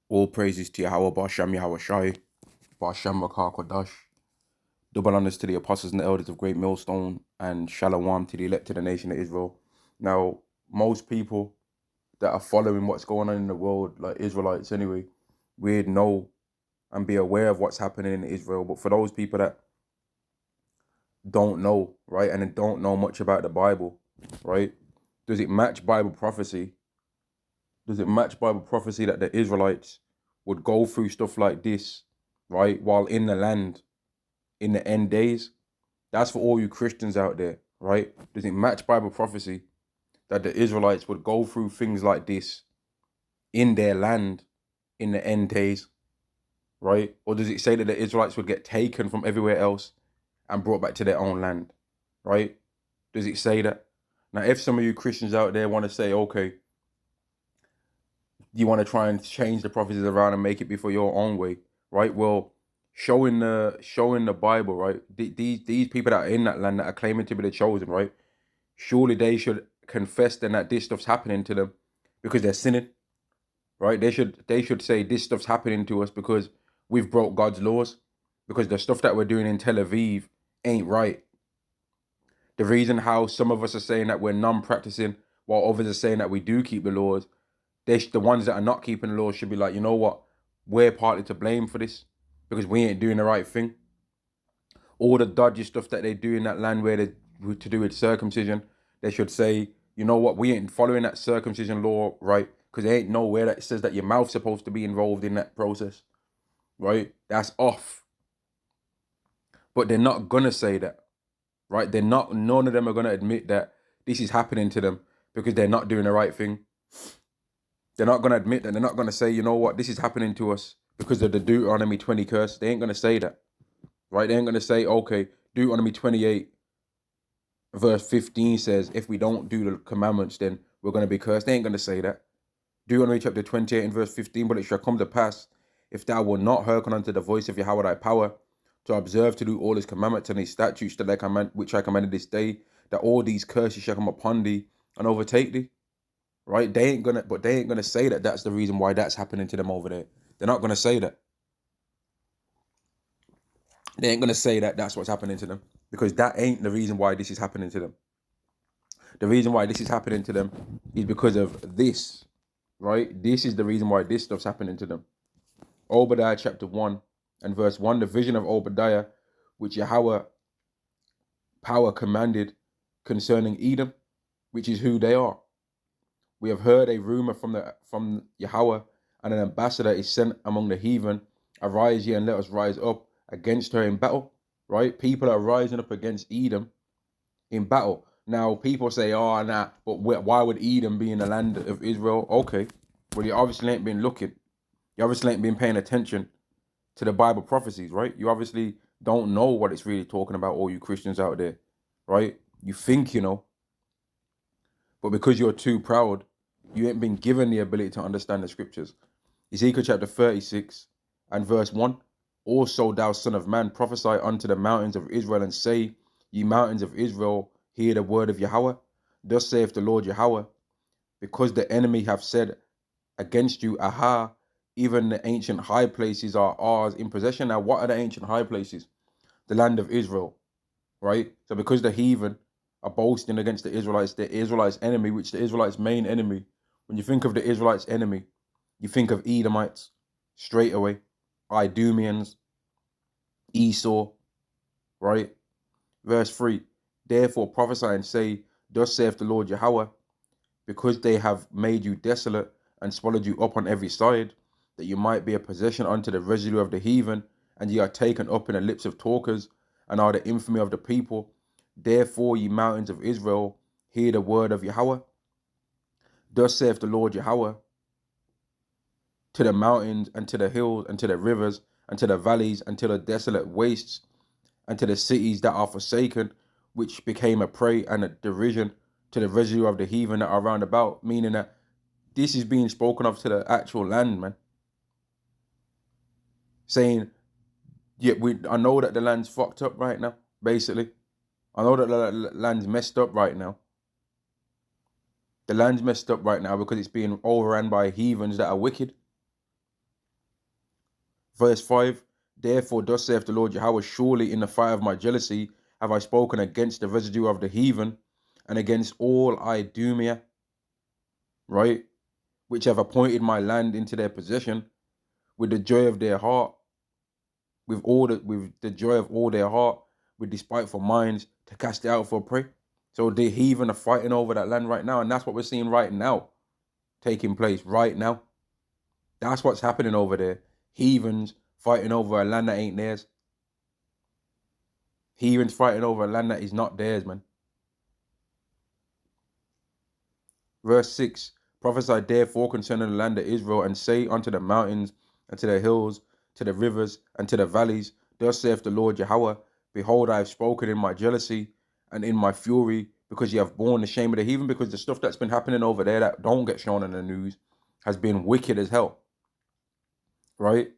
All praises to Yahweh, Ba'ashem Yahweh Shai, Ba'ashem Rakah Kodash. Double honors to the apostles and the elders of Great Millstone, and Shalom to the elected nation of Israel. Now, most people that are following what's going on in the world, like Israelites anyway, we'd know and be aware of what's happening in Israel. But for those people that don't know, right, and don't know much about the Bible, right, does it match Bible prophecy? Does it match Bible prophecy that the Israelites would go through stuff like this, right, while in the land in the end days? That's for all you Christians out there, right? Does it match Bible prophecy that the Israelites would go through things like this in their land in the end days, right? Or does it say that the Israelites would get taken from everywhere else and brought back to their own land, right? Does it say that? Now, if some of you Christians out there want to say, okay, you want to try and change the prophecies around and make it be for your own way, right? Well, showing the Bible, right? These people that are in that land that are claiming to be the chosen, right? Surely they should confess then that this stuff's happening to them because they're sinning, right? They should say this stuff's happening to us because we've broke God's laws, because the stuff that we're doing in Tel Aviv ain't right. The reason how some of us are saying that we're non-practicing while others are saying that we do keep the laws, the ones that are not keeping the laws should be like, you know what? We're partly to blame for this because we ain't doing the right thing. All the dodgy stuff that they do in that land where they to do with circumcision, they should say, you know what? We ain't following that circumcision law, right? Because there ain't nowhere that says that your mouth's supposed to be involved in that process, right? That's off. But they're not gonna say that, right? They're not. None of them are gonna admit that this is happening to them because they're not doing the right thing. They're not going to admit that. They're not going to say, you know what, this is happening to us because of the Deuteronomy 20 curse. They ain't going to say that, right? They ain't going to say, okay, Deuteronomy 28 verse 15 says, if we don't do the commandments, then we're going to be cursed. They ain't going to say that. Deuteronomy chapter 28 and verse 15, but it shall come to pass, if thou wilt not hearken unto the voice of Yahweh thy power, to observe to do all his commandments and his statutes that which I commanded this day, that all these curses shall come upon thee and overtake thee. Right? They ain't gonna say that that's the reason why that's happening to them over there. They're not gonna say that. They ain't gonna say that that's what's happening to them because that ain't the reason why this is happening to them. The reason why this is happening to them is because of this, right? This is the reason why this stuff's happening to them. Obadiah chapter 1 and verse 1, the vision of Obadiah, which Yahweh power commanded concerning Edom, which is who they are. We have heard a rumor from Yahweh, and an ambassador is sent among the heathen. Arise ye and let us rise up against her in battle. Right? People are rising up against Edom in battle. Now, people say, oh, nah, but why would Edom be in the land of Israel? Okay. Well, you obviously ain't been looking. You obviously ain't been paying attention to the Bible prophecies, right? You obviously don't know what it's really talking about, all you Christians out there, right? You think you know, but because you're too proud, you ain't been given the ability to understand the scriptures. Ezekiel chapter 36 and verse 1. Also, thou son of man, prophesy unto the mountains of Israel and say, ye mountains of Israel, hear the word of Yahweh. Thus saith the Lord Yahweh, because the enemy have said against you, aha, even the ancient high places are ours in possession. Now, what are the ancient high places? The land of Israel, right? So because the heathen are boasting against the Israelites' enemy, which the Israelites' main enemy, when you think of the Israelites' enemy, you think of Edomites straight away, Idumeans, Esau, right? Verse 3, therefore prophesy and say, thus saith the Lord Yahweh, because they have made you desolate and swallowed you up on every side, that you might be a possession unto the residue of the heathen, and ye are taken up in the lips of talkers, and are the infamy of the people. Therefore, ye mountains of Israel, hear the word of Yahweh. Thus saith the Lord Yahweh, to the mountains, and to the hills, and to the rivers, and to the valleys, and to the desolate wastes, and to the cities that are forsaken, which became a prey and a derision to the residue of the heathen that are round about, meaning that this is being spoken of to the actual land, man. Saying, yeah, I know that the land's fucked up right now, basically. I know that the land's messed up right now. The land's messed up right now because it's being overrun by heathens that are wicked. Verse 5, therefore thus saith the Lord Yahweh, surely in the fire of my jealousy have I spoken against the residue of the heathen and against all Idumea, right, which have appointed my land into their possession with the joy of their heart, with the joy of all their heart, with despiteful minds to cast it out for prey. So the heathen are fighting over that land right now, and that's what we're seeing right now taking place right now. That's what's happening over there. Heathens fighting over a land that ain't theirs. Heathens fighting over a land that is not theirs, man. Verse 6, prophesy therefore concerning the land of Israel, and say unto the mountains, and to the hills, to the rivers, and to the valleys, thus saith the Lord Yahweh, behold, I have spoken in my jealousy and in my fury, because ye have borne the shame of the heathen, because the stuff that's been happening over there that don't get shown in the news has been wicked as hell, right?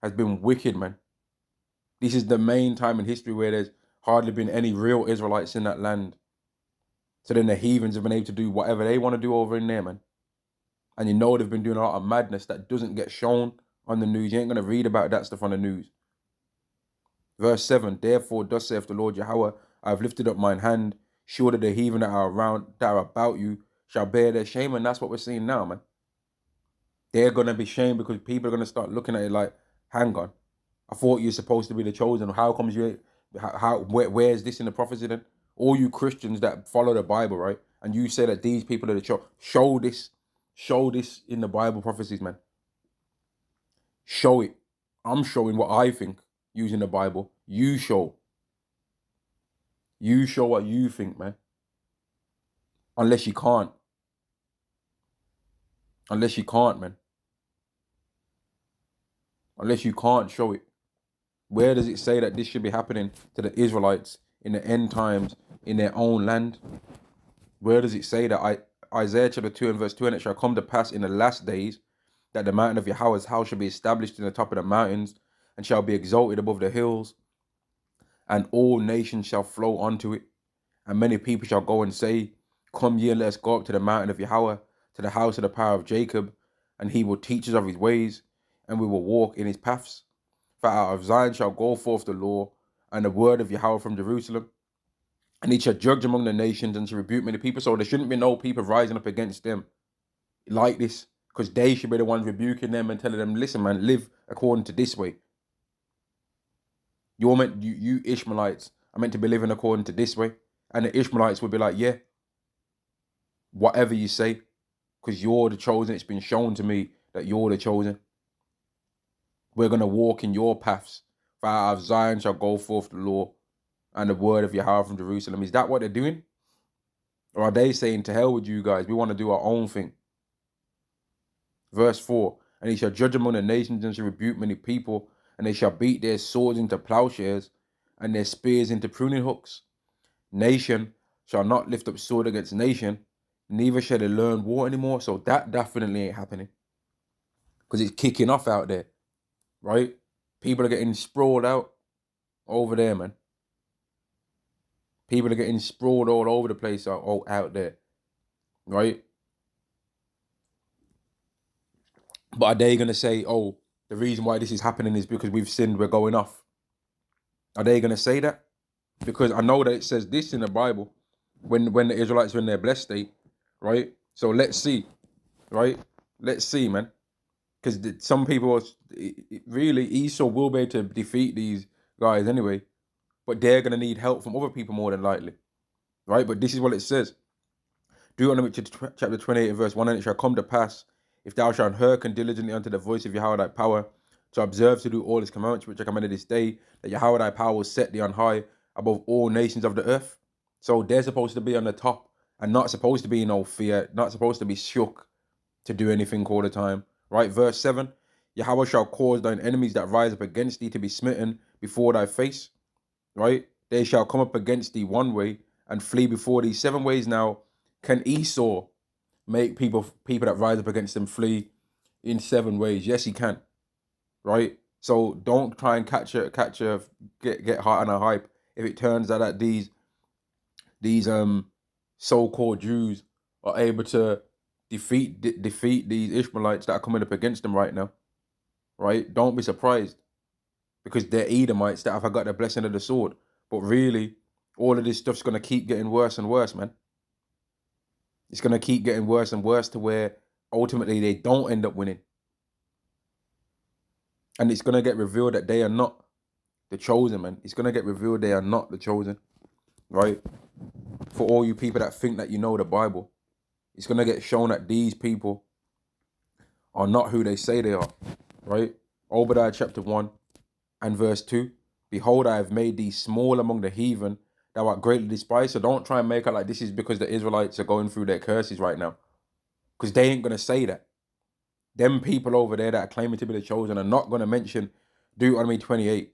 Has been wicked, man. This is the main time in history where there's hardly been any real Israelites in that land. So then the heathens have been able to do whatever they want to do over in there, man. And you know they've been doing a lot of madness that doesn't get shown on the news. You ain't going to read about that stuff on the news. Verse 7, therefore thus saith the Lord Yahweh, I have lifted up mine hand, sure that the heathen that are around, that are about you, shall bear their shame. And that's what we're seeing now, man. They're going to be shamed because people are going to start looking at it like, hang on, I thought you're supposed to be the chosen. How comes where is this in the prophecy then? All you Christians that follow the Bible, right? And you say that these people are the chosen. Show this in the Bible prophecies, man. Show it. I'm showing what I think using the Bible. You show what you think, man. Unless you can't, man. Unless you can't show it. Where does it say that this should be happening to the Israelites in the end times in their own land? Where does it say that? Isaiah chapter 2 and verse 2, and it shall come to pass in the last days that the mountain of Yahweh's house shall be established in the top of the mountains and shall be exalted above the hills, and all nations shall flow unto it. And many people shall go and say, come ye, and let us go up to the mountain of Yahweh, to the house of the power of Jacob, and he will teach us of his ways, and we will walk in his paths. For out of Zion shall go forth the law, and the word of Yahweh from Jerusalem. And he shall judge among the nations, and shall rebuke many people. So there shouldn't be no people rising up against them like this, because they should be the ones rebuking them and telling them, listen, man, live according to this way. You Ishmaelites are meant to be living according to this way. And the Ishmaelites would be like, yeah, whatever you say, because you're the chosen. It's been shown to me that you're the chosen. We're going to walk in your paths. For out of Zion shall go forth the law, and the word of Yahweh from Jerusalem. Is that what they're doing? Or are they saying, to hell with you guys, we want to do our own thing? Verse 4, and he shall judge among the nations, and shall rebuke many people, and they shall beat their swords into plowshares, and their spears into pruning hooks. Nation shall not lift up sword against nation, neither shall they learn war anymore. So that definitely ain't happening, because it's kicking off out there, right? People are getting sprawled out over there, man. People are getting sprawled all over the place out there, right? But are they going to say, oh, the reason why this is happening is because we've sinned, we're going off? Are they going to say that? Because I know that it says this in the Bible when the Israelites are in their blessed state, right? So let's see, right? Let's see, man. Because some people, really, Esau will be able to defeat these guys anyway, but they're going to need help from other people more than likely, right? But this is what it says. Deuteronomy chapter 28 and verse 1, and it shall come to pass, if thou shalt hearken diligently unto the voice of Yahweh thy power, to observe to do all his commandments which I commanded this day, that Yahweh thy power will set thee on high above all nations of the earth. So they're supposed to be on the top and not supposed to be in no fear, not supposed to be shook to do anything all the time. Right? Verse 7, Yahweh shall cause thine enemies that rise up against thee to be smitten before thy face. Right? They shall come up against thee one way and flee before thee 7 ways. Now, can Esau make people that rise up against them flee in 7 ways? Yes, he can. Right? So don't try and get hot on a hype if it turns out that these so-called Jews are able to defeat these Ishmaelites that are coming up against them right now. right? Don't be surprised, because they're Edomites that have got the blessing of the sword. But really, all of this stuff's going to keep getting worse and worse, man. It's going to keep getting worse and worse to where ultimately they don't end up winning. And it's going to get revealed that they are not the chosen, man. It's going to get revealed they are not the chosen, right? For all you people that think that you know the Bible, it's going to get shown that these people are not who they say they are, right? Obadiah chapter 1 and verse 2. Behold, I have made thee small among the heathen, thou art greatly despised. So don't try and make it like this is because the Israelites are going through their curses right now, because they ain't going to say that. Them people over there that are claiming to be the chosen are not going to mention Deuteronomy 28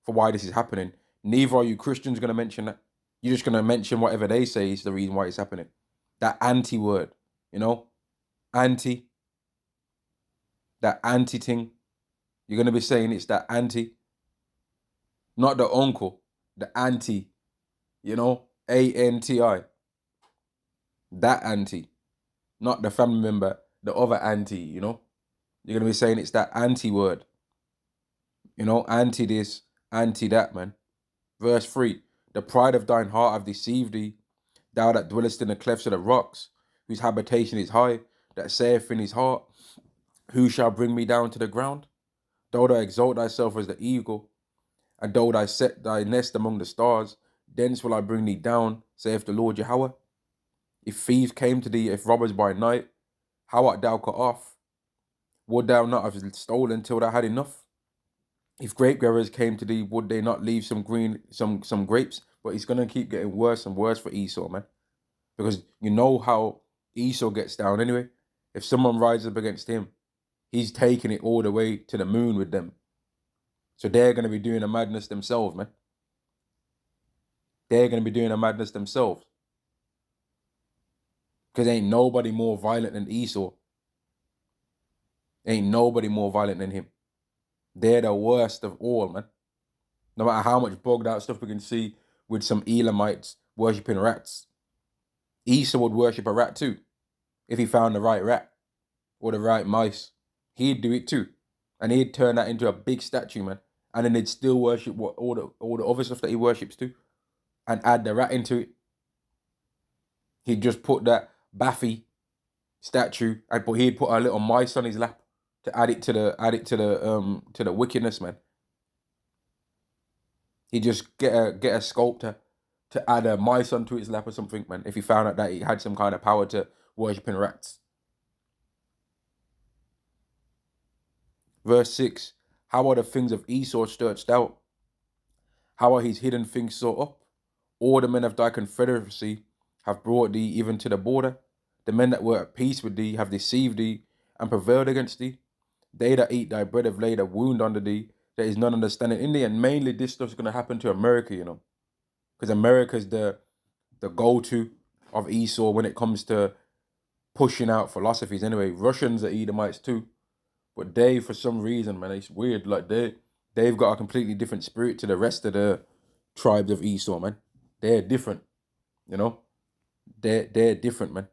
for why this is happening. Neither are you Christians going to mention that. You're just going to mention whatever they say is the reason why it's happening. That anti-word, you know? Anti. That anti-thing. You're going to be saying it's that anti. Not the uncle. The anti. You know? A-N-T-I. That anti. Not the family member. The other anti, you know? You're going to be saying it's that anti-word. You know? Anti this, anti that, man. Verse 3. The pride of thine heart have deceived thee, thou that dwellest in the clefts of the rocks, whose habitation is high, that saith in his heart, who shall bring me down to the ground? Though thou exalt thyself as the eagle, and though thou set thy nest among the stars, thence will I bring thee down, saith the Lord Yahweh. If thieves came to thee, if robbers by night, how art thou cut off? Would thou not have stolen till thou had enough? If grape gatherers came to thee, would they not leave some grapes? But it's gonna keep getting worse and worse for Esau, man. Because you know how Esau gets down anyway. If someone rises up against him, he's taking it all the way to the moon with them. So they're going to be doing a madness themselves, man. They're going to be doing a madness themselves. Because ain't nobody more violent than Esau. Ain't nobody more violent than him. They're the worst of all, man. No matter how much bogged out stuff we can see with some Elamites worshipping rats, Esau would worship a rat too. If he found the right rat or the right mice, he'd do it too. And he'd turn that into a big statue, man. And then they'd still worship all the other stuff that he worships too, and add the rat into it. He'd just put that Baffy statue, but he'd put a little mice on his lap to add it to the wickedness, man. He'd just get a sculptor to add a mice onto his lap or something, man. If he found out that he had some kind of power to worshiping rats. Verse 6. How are the things of Esau searched out? How are his hidden things sought up? All the men of thy confederacy have brought thee even to the border. The men that were at peace with thee have deceived thee and prevailed against thee. They that eat thy bread have laid a wound under thee. There is none understanding in thee. And mainly this stuff's going to happen to America, you know. Because America's the go-to of Esau when it comes to pushing out philosophies. Anyway, Russians are Edomites too. But they, for some reason, man, it's weird. Like they've got a completely different spirit to the rest of the tribes of Esau, man. They're different, you know. They're different, man.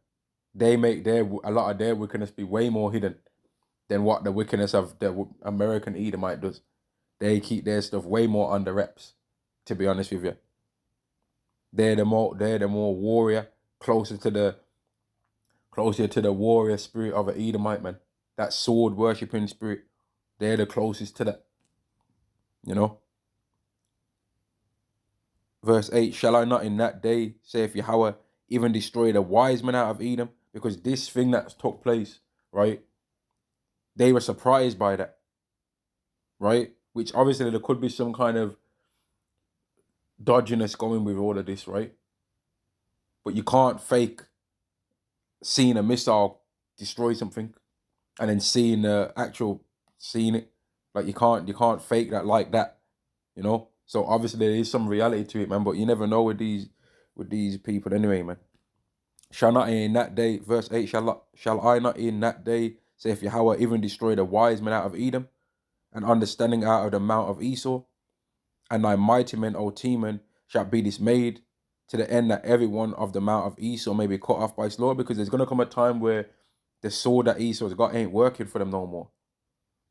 They make a lot of their wickedness be way more hidden than what the wickedness of the American Edomite does. They keep their stuff way more under wraps, to be honest with you. They're the more warrior, closer to the warrior spirit of an Edomite, man. That sword worshipping spirit. They're the closest to that. You know? Verse 8, shall I not in that day, saith Yahweh, even destroy the wise men out of Edom? Because this thing that took place, right? They were surprised by that, right? Which obviously there could be some kind of dodginess going with all of this, right? But you can't fake seeing a missile destroy something and then seeing it. Like you can't fake that like that, you know? So obviously there is some reality to it, man, but you never know with these people anyway, man. Shall not in that day, verse 8, shall I not in that day, saith Yahweh, even destroy the wise men out of Edom, and understanding out of the mount of Esau? And thy mighty men, O Teman, shall be dismayed, to the end that every one of the mount of Esau may be cut off by slaughter, because there's going to come a time where the sword that Esau's got ain't working for them no more,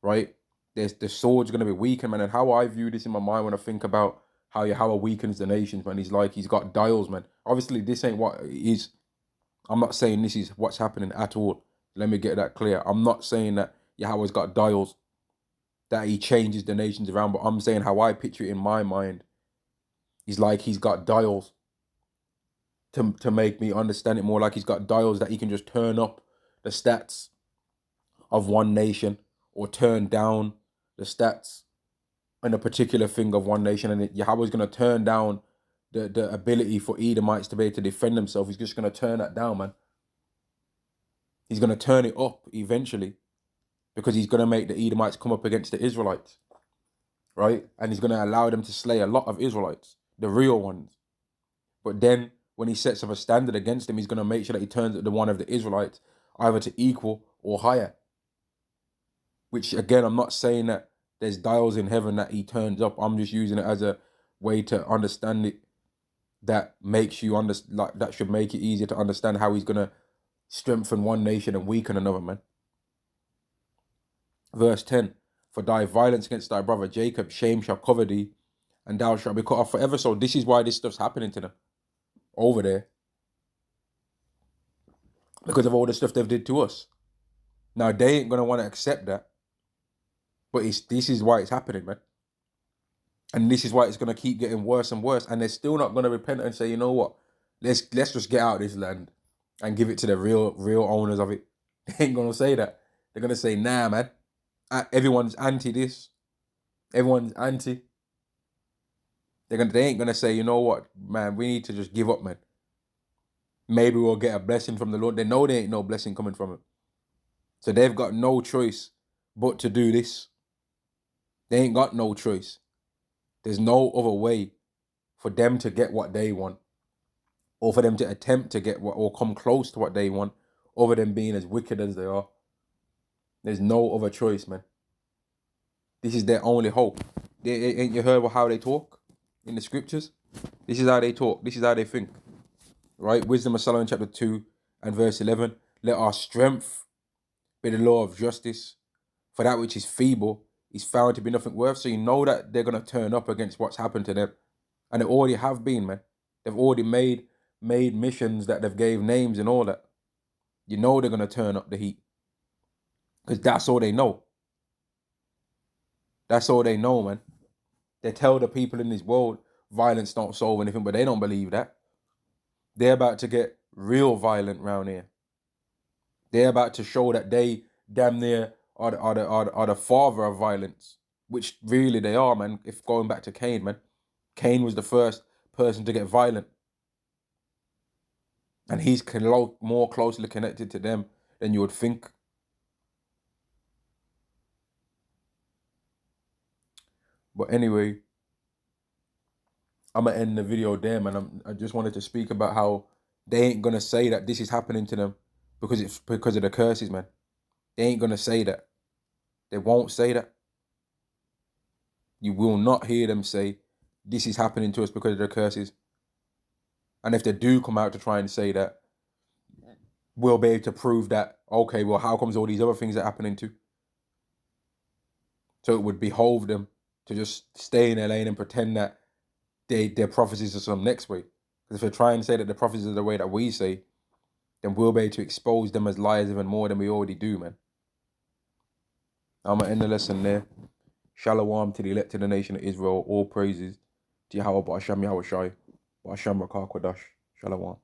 right? the sword's gonna be weakened, man. And how I view this in my mind when I think about how Yahweh weakens the nations, man, he's got dials, man. Obviously, this ain't what it is. I'm not saying this is what's happening at all. Let me get that clear. I'm not saying that Yahweh's got dials, that he changes the nations around, but I'm saying how I picture it in my mind. He's like he's got dials to make me understand it more, like he's got dials that he can just turn up the stats of one nation or turn down the stats in a particular thing of one nation, and Yahweh's going to turn down the ability for Edomites to be able to defend themselves. He's just going to turn that down, man. He's going to turn it up eventually, because he's going to make the Edomites come up against the Israelites, right? And he's going to allow them to slay a lot of Israelites, the real ones. But then when he sets up a standard against them, he's going to make sure that he turns the one of the Israelites either to equal or higher. Which, again, I'm not saying that there's dials in heaven that he turns up. I'm just using it as a way to understand it, that makes you understand, like, that should make it easier to understand how he's going to strengthen one nation and weaken another, man. Verse 10, for thy violence against thy brother Jacob, shame shall cover thee, and thou shalt be cut off forever. So this is why this stuff's happening to them over there, because of all the stuff they've did to us. Now, they ain't going to want to accept that, but this is why it's happening, man. And this is why it's going to keep getting worse and worse. And they're still not going to repent and say, you know what, let's just get out of this land and give it to the real owners of it. They ain't going to say that. They're going to say, nah, man, everyone's anti this. Everyone's anti. They ain't going to say, you know what, man, we need to just give up, man. Maybe we'll get a blessing from the Lord. They know there ain't no blessing coming from it. So they've got no choice but to do this. They ain't got no choice. There's no other way for them to get what they want, or for them to attempt to get what, or come close to what they want, other than being as wicked as they are. There's no other choice, man. This is their only hope. Ain't you heard how they talk in the scriptures? This is how they talk. This is how they think. Right? Wisdom of Solomon chapter 2 and verse 11. Let our strength be the law of justice, for that which is feeble is found to be nothing worth. So you know that they're going to turn up against what's happened to them. And they already have been, man. They've already made missions that they've gave names and all that. You know they're going to turn up the heat, because that's all they know. That's all they know, man. They tell the people in this world violence don't solve anything, but they don't believe that. They're about to get real violent round here. They're about to show that they damn near are the father of violence, which really they are, man. If going back to Cain, man, Cain was the first person to get violent, and he's more closely connected to them than you would think. But anyway, I'm gonna end the video there, man. I just wanted to speak about how they ain't gonna say that this is happening to them because it's because of the curses, man. They ain't gonna say that. They won't say that. You will not hear them say this is happening to us because of the curses. And if they do come out to try and say that, we'll be able to prove that, okay, well, how comes all these other things are happening too? So it would behove them to just stay in their lane and pretend that their prophecies are some next way. Because if they try and say that the prophecies are the way that we say, then we'll be able to expose them as liars even more than we already do, man. I'm going to end the lesson there. Shalom to the elect of the nation of Israel. All praises to Yahweh Ba'asham Yahweh Shai. Ba'asham Rakah Kodash. Shalom.